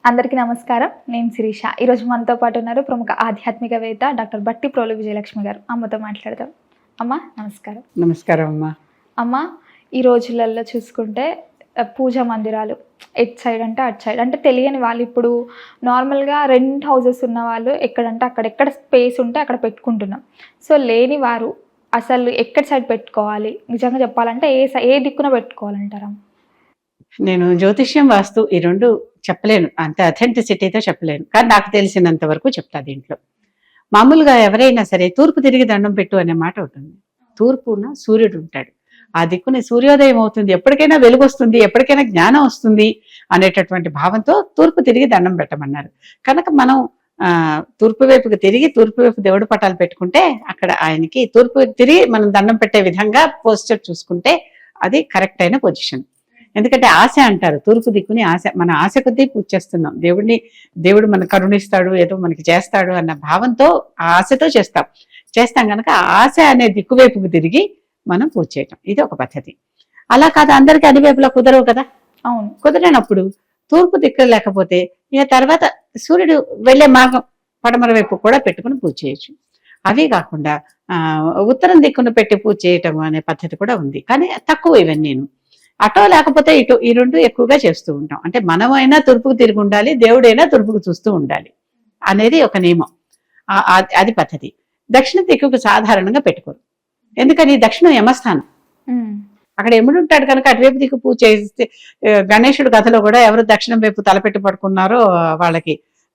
అందరికీ నమస్కారం. నేను శిరీష. ఈరోజు మనతో పాటు ఉన్నారు ప్రముఖ ఆధ్యాత్మికవేత్త డాక్టర్ బట్టి ప్రోలు విజయలక్ష్మి గారు. అమ్మతో మాట్లాడదాం. అమ్మ నమస్కారం. నమస్కారం అమ్మా. అమ్మ, ఈ రోజులలో చూసుకుంటే పూజా మందిరాలు ఎట్ సైడ్ అంటే అటు సైడ్ అంటే తెలియని వాళ్ళు ఇప్పుడు నార్మల్గా రెంట్ హౌసెస్ ఉన్న వాళ్ళు ఎక్కడంటే ఎక్కడ స్పేస్ ఉంటే అక్కడ పెట్టుకుంటున్నాం. సో లేని వారు అసలు ఎక్కడ సైడ్ పెట్టుకోవాలి, నిజంగా చెప్పాలంటే ఏ దిక్కున పెట్టుకోవాలంటారా? నేను జ్యోతిష్యం, వాస్తు ఈ రెండు చెప్పలేను, అంత అథెంటిసిటీతో చెప్పలేను, కానీ నాకు తెలిసినంత వరకు చెప్తా. దీంట్లో మామూలుగా ఎవరైనా సరే తూర్పు తిరిగి దండం పెట్టు అనే మాట ఉంటుంది. తూర్పున సూర్యుడు ఉంటాడు, ఆ దిక్కున సూర్యోదయం అవుతుంది, ఎప్పటికైనా వెలుగు వస్తుంది, ఎప్పటికైనా జ్ఞానం వస్తుంది అనేటటువంటి భావంతో తూర్పు తిరిగి దండం పెట్టమన్నారు. కనుక మనం తూర్పు వైపుకి తిరిగి తూర్పు వైపు దేవుడి పటాలు పెట్టుకుంటే అక్కడ ఆయనకి తూర్పు తిరిగి మనం దండం పెట్టే విధంగా పోస్చర్ చూసుకుంటే అది కరెక్ట్ అయిన పొజిషన్. ఎందుకంటే ఆశ అంటారు, తూర్పు దిక్కుని ఆశ, మన ఆశ కొద్దీ పూజ చేస్తున్నాం. దేవుడు మనకు కరుణిస్తాడు, ఏదో మనకి చేస్తాడు అన్న భావంతో ఆ ఆశతో చేస్తాం కనుక ఆ ఆశ అనే దిక్కు వైపుకు తిరిగి మనం పూజ చేయటం ఇది ఒక పద్ధతి. అలా కాదు, అందరికీ అన్ని వైపులా కుదరవు కదా. అవును, కుదరనప్పుడు తూర్పు దిక్కు లేకపోతే ఇక తర్వాత సూర్యుడు వెళ్లే మార్గం పడమర వైపు కూడా పెట్టుకుని పూజ చేయొచ్చు. అవి కాకుండా ఉత్తరం దిక్కును పెట్టి పూజ చేయటం అనే పద్ధతి కూడా ఉంది, కానీ తక్కువ ఇవన్నీ. అటో లేకపోతే ఇటో, ఈ రెండు ఎక్కువగా చేస్తూ ఉంటాం. అంటే మనమైనా తూర్పుకు తిరిగి ఉండాలి, దేవుడైనా తూర్పుకు చూస్తూ ఉండాలి అనేది ఒక నియమం. అది పద్ధతి. దక్షిణ దిక్కుకు సాధారణంగా పెట్టుకోరు, ఎందుకని దక్షిణం యమస్థానం, అక్కడ ఎముడు ఉంటాడు కనుక అటువైపు దిక్కు పూజ చేస్తే గణేశుడు కథలో కూడా ఎవరు దక్షిణం వైపు తలపెట్టి పడుకున్నారో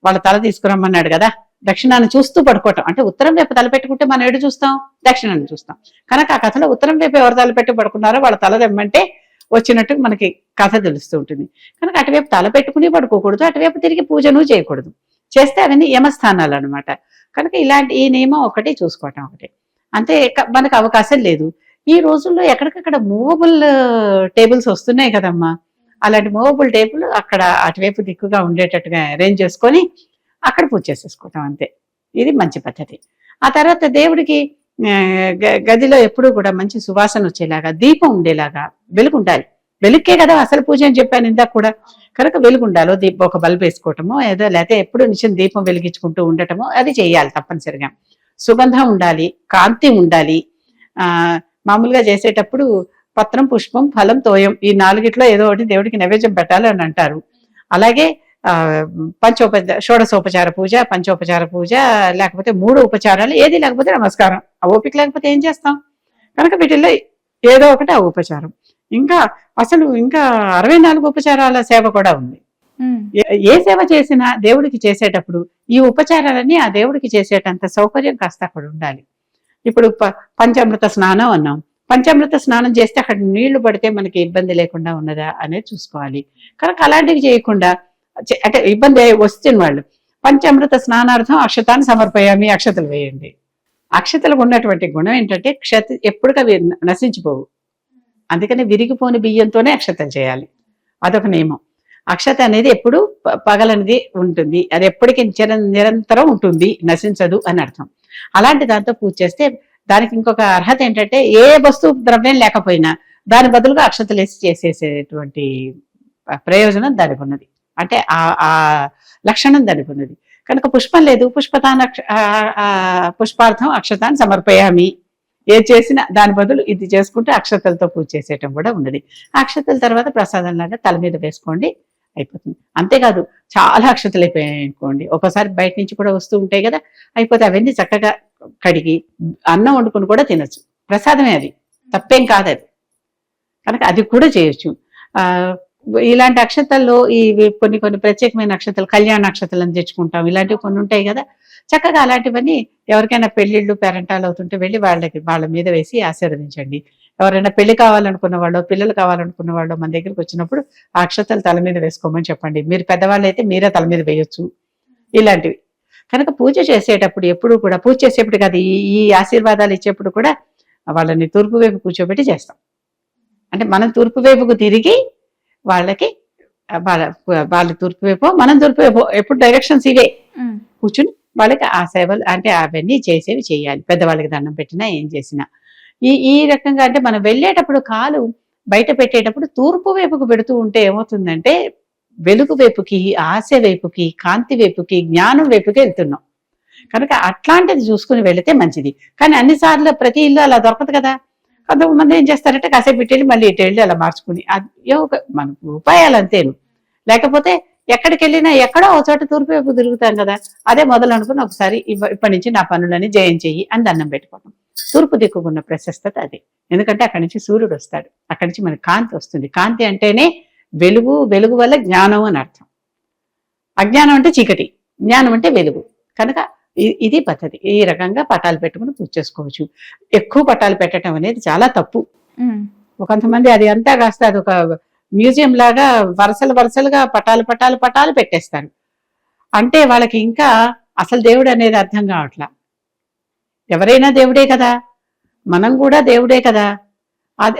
వాళ్ళ తల తీసుకురమ్మన్నాడు కదా. దక్షిణాన్ని చూస్తూ పడుకోవటం అంటే ఉత్తరం వైపు తలపెట్టుకుంటే మనం ఎటు చూస్తాం, దక్షిణాన్ని చూస్తాం. కనుక ఆ కథలో ఉత్తరం వైపు ఎవరు తలపెట్టి పడుకున్నారో వాళ్ళ తల తెమ్మంటే వచ్చినట్టు మనకి కథ తెలుస్తూ ఉంటుంది. కనుక అటువైపు తల పెట్టుకుని పడుకోకూడదు, అటువైపు తిరిగి పూజను చేయకూడదు. చేస్తే అవన్నీ యమస్థానాలు అనమాట. కనుక ఈ నియమం ఒకటి చూసుకోవటం ఒకటి, అంతే. మనకు అవకాశం లేదు. ఈ రోజుల్లో ఎక్కడికక్కడ మూవబుల్ టేబుల్స్ వస్తున్నాయి కదమ్మా. అలాంటి మూవబుల్ టేబుల్ అక్కడ అటువైపు దిక్కుగా ఉండేటట్టుగా అరేంజ్ చేసుకొని అక్కడ పూజ చేసేసుకోవటం, అంతే. ఇది మంచి పద్ధతి. ఆ తర్వాత దేవుడికి గదిలో ఎప్పుడూ కూడా మంచి సువాసన వచ్చేలాగా, దీపం ఉండేలాగా వెలుగు ఉండాలి. వెలుక్కే కదా అసలు పూజ అని చెప్పాను ఇందాక కూడా. కనుక వెలుగు ఉండాలో ఒక బల్బ్ వేసుకోవటమో ఏదో, లేకపోతే ఎప్పుడు నిత్యం దీపం వెలిగించుకుంటూ ఉండటమో అది చేయాలి తప్పనిసరిగా. సుగంధం ఉండాలి, కాంతి ఉండాలి. మామూలుగా చేసేటప్పుడు పత్రం, పుష్పం, ఫలం, తోయం ఈ నాలుగిట్లో ఏదో ఒకటి దేవుడికి నైవేద్యం పెట్టాలి అని అంటారు. అలాగే షోడశోపచార పూజ, పంచోపచార పూజ, లేకపోతే 3 ఉపచారాలు, ఏది లేకపోతే నమస్కారం. ఆ ఓపిక లేకపోతే ఏం చేస్తాం? కనుక వీటిల్లో ఏదో ఒకటి ఆ ఉపచారం. ఇంకా 64 ఉపచారాల సేవ కూడా ఉంది. ఏ సేవ చేసినా దేవుడికి చేసేటప్పుడు ఈ ఉపచారాలన్నీ ఆ దేవుడికి చేసేటంత సౌకర్యం కాస్త అక్కడ ఉండాలి. ఇప్పుడు పంచామృత స్నానం అన్నాం. పంచామృత స్నానం చేస్తే అక్కడ నీళ్లు పడితే మనకి ఇబ్బంది లేకుండా ఉన్నదా అనేది చూసుకోవాలి. కనుక అలాంటివి చేయకుండా, అంటే ఇబ్బంది వస్తుంది వాళ్ళు, పంచామృత స్నానార్థం అక్షతాన్ని సమర్పయామి, అక్షతలు వేయండి. అక్షతలకు ఉన్నటువంటి గుణం ఏంటంటే ఎప్పుడుగా నశించిపోవు. అందుకని విరిగిపోని బియ్యంతోనే అక్షతలు చేయాలి, అదొక నియమం. అక్షత అనేది ఎప్పుడు పగలనిది ఉంటుంది, అది ఎప్పటికీ నిరంతరం ఉంటుంది, నశించదు అని అర్థం. అలాంటి దాంతో పూజ చేస్తే దానికి ఇంకొక అర్హత ఏంటంటే ఏ వస్తువు ద్రవ్యం లేకపోయినా దాని బదులుగా అక్షతలు వేసి చేసేసేటువంటి ప్రయోజనం దానికి ఉన్నది, అంటే ఆ లక్షణం దానికి ఉన్నది. కనుక పుష్పం లేదు, పుష్పార్థం అక్షతాన్ని సమర్పయామి, ఏది చేసినా దాని బదులు ఇది చేసుకుంటే అక్షతలతో పూజ చేసేయటం కూడా ఉన్నది. ఆ అక్షతల తర్వాత ప్రసాదం లాగా తల మీద వేసుకోండి, అయిపోతుంది. అంతేకాదు, చాలా అక్షతలు అయిపోయాయి అనుకోండి, ఒక్కోసారి బయట నుంచి కూడా వస్తూ ఉంటాయి కదా, అయిపోతే అవన్నీ చక్కగా కడిగి అన్నం వండుకుని కూడా తినచ్చు, ప్రసాదమే, అది తప్పేం కాదు అది. కనుక అది కూడా చేయొచ్చు. ఇలాంటి అక్షతల్లో కొన్ని ప్రత్యేకమైన అక్షతలు, కళ్యాణ అక్షతలు అని తెచ్చుకుంటాం, ఇలాంటివి కొన్ని ఉంటాయి కదా. చక్కగా అలాంటివన్నీ ఎవరికైనా పెళ్లిళ్ళు, పేరెంటాలు అవుతుంటే వెళ్ళి వాళ్ళ మీద వేసి ఆశీర్వదించండి. ఎవరైనా పెళ్లి కావాలనుకున్న వాళ్ళు, పిల్లలు కావాలనుకున్న వాళ్ళు మన దగ్గరికి వచ్చినప్పుడు ఆ అక్షతలు తల మీద వేసుకోమని చెప్పండి. మీరు పెద్దవాళ్ళు అయితే మీరే తల మీద వేయొచ్చు, ఇలాంటివి. కనుక పూజ చేసేటప్పుడు ఎప్పుడు కూడా, పూజ చేసేప్పుడు కాదు, ఈ ఆశీర్వాదాలు ఇచ్చేప్పుడు కూడా వాళ్ళని తూర్పు వైపు కూర్చోబెట్టి చేస్తాం. అంటే మనం తూర్పు వైపుకు తిరిగి వాళ్ళకి వాళ్ళ తూర్పు వైపు, మనం తూర్పు వైపు, ఎప్పుడు డైరెక్షన్స్ ఇవే, కూర్చుని వాళ్ళకి ఆ సేవలు అంటే అవన్నీ చేసేవి చేయాలి. పెద్దవాళ్ళకి దండం పెట్టినా ఏం చేసినా ఈ రకంగా. అంటే మనం వెళ్ళేటప్పుడు కాలు బయట పెట్టేటప్పుడు తూర్పు వైపుకు పెడుతూ ఉంటే ఏమవుతుందంటే వెలుగు వైపుకి, ఆశ వైపుకి, కాంతి వైపుకి, జ్ఞానం వైపుకి వెళ్తున్నాం. కనుక అట్లాంటిది చూసుకుని వెళితే మంచిది. కానీ అన్నిసార్లు ప్రతి ఇల్లు అలా దొరకదు కదా. కొంతమంది ఏం చేస్తారంటే కాసేపు ఇటు వెళ్ళి మళ్ళీ ఇటు వెళ్ళి అలా మార్చుకుని, అది మనకు ఉపాయాలు అంతేను. లేకపోతే ఎక్కడికి వెళ్ళినా ఎక్కడో ఒక చోట తూర్పు వైపు తిరుగుతాం కదా, అదే మొదలు అనుకుని ఒకసారి ఇప్పటి నుంచి నా పనులని జయం చెయ్యి అని దండం పెట్టుకోవడం. తూర్పు దిక్కుకున్న ప్రశస్తత అది. ఎందుకంటే అక్కడి నుంచి సూర్యుడు వస్తాడు, అక్కడి నుంచి మనకి కాంతి వస్తుంది. కాంతి అంటేనే వెలుగు, వెలుగు వల్ల జ్ఞానం అని అర్థం. అజ్ఞానం అంటే చీకటి, జ్ఞానం అంటే వెలుగు. కనుక ఇది పద్ధతి. ఈ రకంగా పటాలు పెట్టుకుని పూజ చేసుకోవచ్చు. ఎక్కువ పటాలు పెట్టడం అనేది చాలా తప్పు. కొంతమంది అది అంతా కాస్త అదొక మ్యూజియం లాగా వరుసలుగా పటాలు పెట్టేస్తారు. అంటే వాళ్ళకి ఇంకా అసలు దేవుడు అనేది అర్థం కావట్లా. ఎవరైనా దేవుడే కదా, మనం కూడా దేవుడే కదా.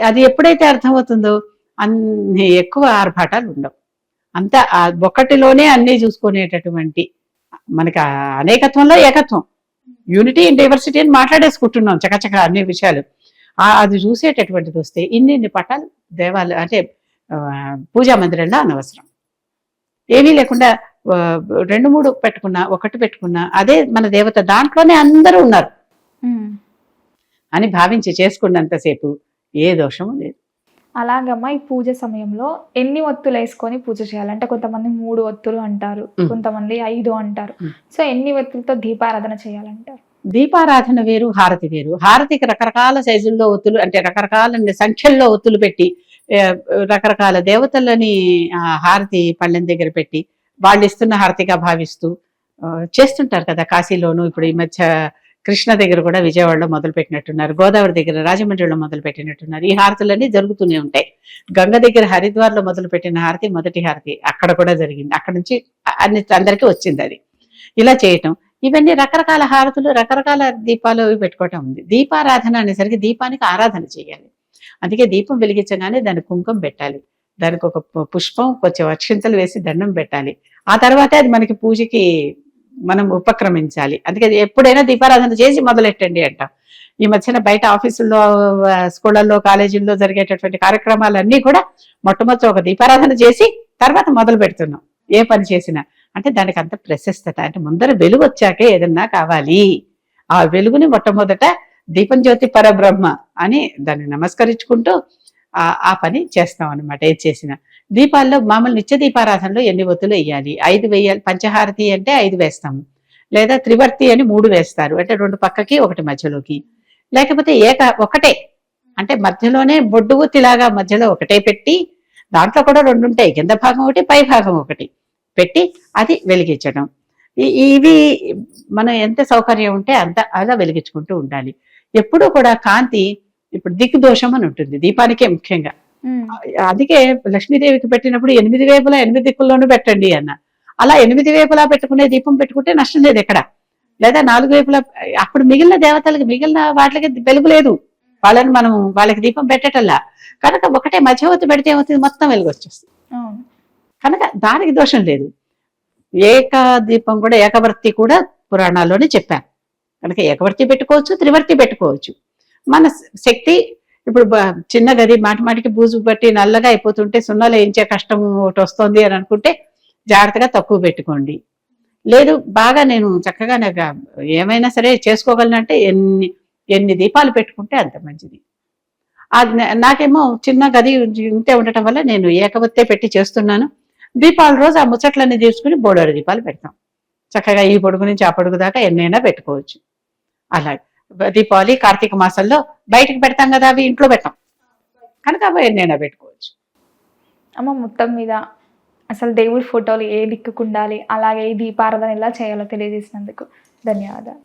అది ఎప్పుడైతే అర్థమవుతుందో అన్ని ఎక్కువ ఆర్భాటాలు ఉండవు. అంతా ఒక్కటిలోనే అన్ని చూసుకునేటటువంటి, మనకి అనేకత్వంలో ఏకత్వం, యూనిటీ అండ్ డైవర్సిటీ అని మాట్లాడేసుకుంటున్నాం చకచక అన్ని విషయాలు. అది చూసేటటువంటిది వస్తే ఇన్ని పటాలు దేవాలయం అంటే పూజా మందిరంలో అనవసరం. ఏమీ లేకుండా 2-3 పెట్టుకున్నా, 1 పెట్టుకున్నా అదే మన దేవత, దాంట్లోనే అందరూ ఉన్నారు అని భావించి చేసుకున్నంతసేపు ఏ దోషము లేదు. అలాగమ్మా, ఈ పూజ సమయంలో ఎన్ని ఒత్తులు వేసుకొని పూజ చేయాలంటే కొంతమంది 3 ఒత్తులు అంటారు, కొంతమంది 5 అంటారు. సో ఎన్ని ఒత్తులతో దీపారాధన చేయాలంటారు? దీపారాధన వేరు, హారతి వేరు. హారతికి రకరకాల సైజుల్లో ఒత్తులు, అంటే రకరకాల సంఖ్యల్లో ఒత్తులు పెట్టి రకరకాల దేవతలని హారతి పళ్ళెం దగ్గర పెట్టి వాళ్ళు ఇస్తున్న హారతిగా భావిస్తూ చేస్తుంటారు కదా. కాశీలోను ఇప్పుడు ఈ మధ్య కృష్ణ దగ్గర కూడా విజయవాడలో మొదలు పెట్టినట్టున్నారు, గోదావరి దగ్గర రాజమండ్రిలో మొదలు పెట్టినట్టున్నారు. ఈ హారతులన్నీ జరుగుతూనే ఉంటాయి. గంగ దగ్గర హరిద్వార్లో మొదలు పెట్టిన హారతి మొదటి హారతి అక్కడ కూడా జరిగింది. అక్కడ నుంచి అందరికీ వచ్చింది అది. ఇలా చేయటం, ఇవన్నీ రకరకాల హారతులు, రకరకాల దీపాలు పెట్టుకోవటం ఉంది. దీపారాధన అనేసరికి దీపానికి ఆరాధన చేయాలి. అందుకే దీపం వెలిగించగానే దానికి కుంకుమ పెట్టాలి, దానికి ఒక పుష్పం కొంచెం అక్షింతలు వేసి దండం పెట్టాలి. ఆ తర్వాతే అది మనకి పూజకి మనం ఉపక్రమించాలి. అందుకే ఎప్పుడైనా దీపారాధన చేసి మొదలెట్టండి అంటాం. ఈ మధ్యన బయట ఆఫీసుల్లో, స్కూళ్ళల్లో, కాలేజీల్లో జరిగేటటువంటి కార్యక్రమాలన్నీ కూడా మొట్టమొదటి ఒక దీపారాధన చేసి తర్వాత మొదలు పెడుతున్నాం ఏ పని చేసినా. అంటే దానికి అంత ప్రశస్తత. అంటే ముందర వెలుగు వచ్చాకే ఏదన్నా కావాలి. ఆ వెలుగుని మొట్టమొదట దీపం జ్యోతి పరబ్రహ్మ అని దాన్ని నమస్కరించుకుంటూ ఆ పని చేస్తాం అనమాట. ఏది చేసినా దీపాల్లో మామూలు నిత్య దీపారాధనలో ఎన్ని ఒత్తులు వేయాలి? 5 వేయాలి. పంచహారతి అంటే 5 వేస్తాము, లేదా త్రివర్తి అని 3 వేస్తారు, అంటే 2 పక్కకి 1 మధ్యలోకి. లేకపోతే ఒకటే అంటే మధ్యలోనే బొడ్డు ఒత్తిలాగా మధ్యలో ఒకటే పెట్టి, దాంట్లో కూడా 2 ఉంటాయి, కింద భాగం ఒకటి, పై భాగం ఒకటి పెట్టి అది వెలిగించడం. ఇవి మనం ఎంత సౌకర్యం ఉంటే అంత అలా వెలిగించుకుంటూ ఉండాలి. ఎప్పుడూ కూడా కాంతి, ఇప్పుడు దిక్కు దోషం అని ఉంటుంది దీపానికే ముఖ్యంగా. అందుకే లక్ష్మీదేవికి పెట్టినప్పుడు 8 వైపులా 8 దిక్కుల్లోనూ పెట్టండి అన్న. అలా 8 వైపులా పెట్టుకునే దీపం పెట్టుకుంటే నష్టం లేదు ఎక్కడ. లేదా 4 వైపులా, అప్పుడు మిగిలిన దేవతలకి, మిగిలిన వాటికి వెలుగు లేదు, వాళ్ళకి దీపం పెట్టటల్లా. కనుక ఒకటే మధ్యవర్తి పెడితే ఏమవుతుంది, మొత్తం వెలుగు వచ్చేస్తుంది. కనుక దానికి దోషం లేదు. ఏక దీపం కూడా, ఏకవర్తి కూడా పురాణాల్లోనే చెప్పారు. కనుక ఏకవర్తి పెట్టుకోవచ్చు, త్రివర్తి పెట్టుకోవచ్చు. మన శక్తి. ఇప్పుడు చిన్న గది మాటికి బూజు బట్టి నల్లగా అయిపోతుంటే సున్నాలు వేయించే కష్టం ఒకటి వస్తుంది అని అనుకుంటే జాగ్రత్తగా తక్కువ పెట్టుకోండి. లేదు బాగా నేను చక్కగా నాకు ఏమైనా సరే చేసుకోగలనంటే ఎన్ని దీపాలు పెట్టుకుంటే అంత మంచిది. నాకేమో చిన్న గది ఇంతే ఉండటం వల్ల నేను ఏకవత్తే పెట్టి చేస్తున్నాను. దీపాల రోజు ఆ ముచ్చట్లన్నీ తీసుకుని బోడెడు దీపాలు పెడతాం. చక్కగా ఈ పొడుగు నుంచి ఆ పొడుగు దాకా ఎన్నైనా పెట్టుకోవచ్చు. అలాగే దీపావళి, కార్తీక మాసంలో బయటకు పెడతాం కదా, అవి ఇంట్లో పెట్టాం కనుక అవి ఎన్నైనా పెట్టుకోవచ్చు. అమ్మ, మొత్తం మీద అసలు దేవుడి ఫోటోలు ఏ దిక్కుకు ఉండాలి, అలాగే ఈ దీపారాధన ఎలా చేయాలో తెలియజేసినందుకు ధన్యవాదాలు.